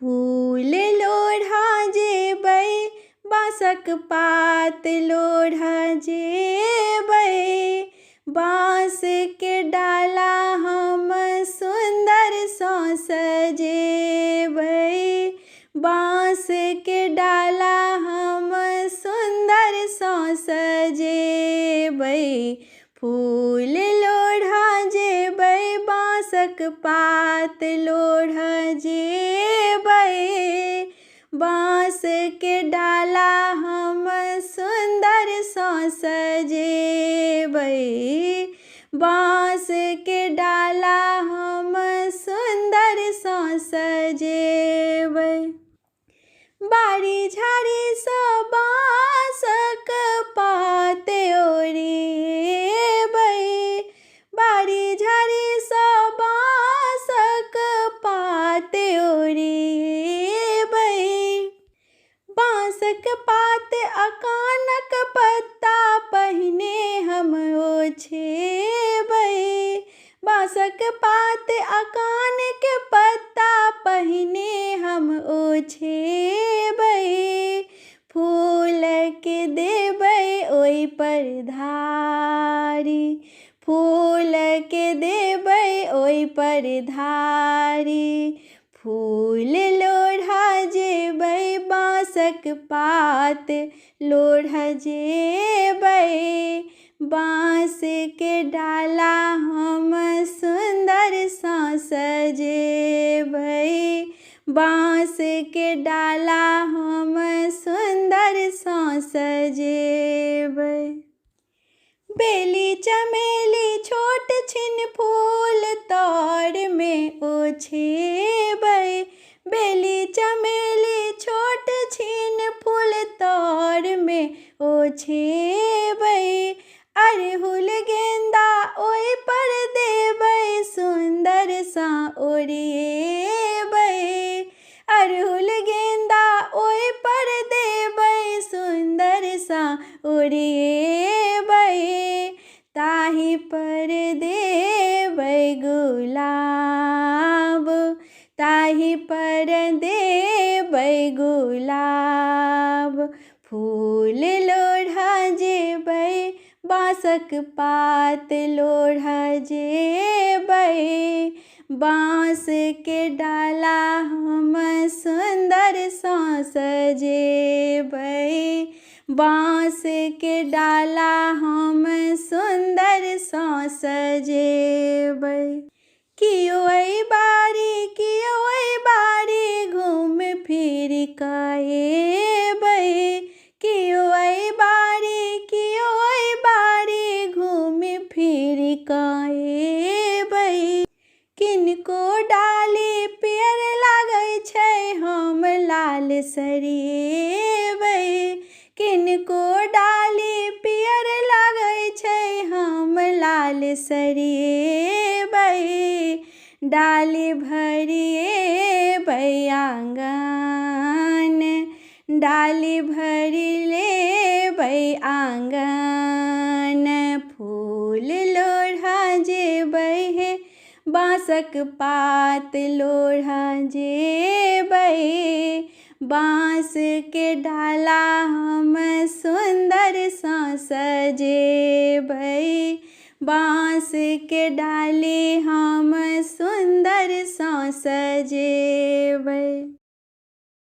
फूल लोढ़ा जेबै बाँसक पात लोढ़ा जेबै, बाँस के डाला हम सुंदर सँ सजेबै, बाँस के डाला हम सुंदर सँ सजेबै। फूल लोढ़ा जेबै बाँसक पात लोढ़ा जेबै, बाँस के डाला हम सुंदर सँ सजेबै, बाँस के डाला हम सुंदर सँ सजेबै। बारी झाड़ी सँ बाँसक पात ओढ़ेबै, बारी झाड़ी सँ बाँसक पात ओढ़ेबै, बाँसक पात आ कानक पत्ता पहिने हम ओछेबै, बाँसक पात आ कानक पत्ता पहिने हम ओछेबै। फूल के देबै ओहि पर धारी, फूल के देबै ओहि पर धारी, फूल लोढ़ा जेबै बाँसक पात लोढ़ा जेबै, बाँस के डाला हम सुंदर सँ सजेबै, बाँस के डाला हम सुंदर सँ सजेबै। बेली चमेली छोट छिन फूल तर में ओछेबै, बेली चमेली छोट छिन फूल तर में ओछेबै, अड़हुल गेंदा ओहि पर देबै सुंदर सँ ओढ़ेबै, अड़हुल गेंदा ओहि पर देबै सुंदर सँ ओढ़ेबै, ताहि पर देबै गुलाब, ताहि पर देबै गुलाब। फूल लोढ़ा जेबै बाँसक पात लोढ़ा जेबै, बाँस के डाला हम सुंदर सँ सजेबै, बाँस के डाला हम सुंदर सँ सजेबै। कियो अइ बारी घूम फिर कऽ एबै, कियो अइ बारी घूम फिर कऽ एबै, किनको डाली पियर लागै छै हम लाल सरिएबै, किनको डाली पियर लागै छै हम लाल सरिएबै, डाली भरिएबै आँगन, डाली भरि लेबै आँगन। फूल लोढ़ा जेबै हे बाँसक पात लोढ़ा जेबै, बाँस के डाला हम सुंदर सँ सजेबै, बाँस के डाली हम सुंदर सँ सजेबै।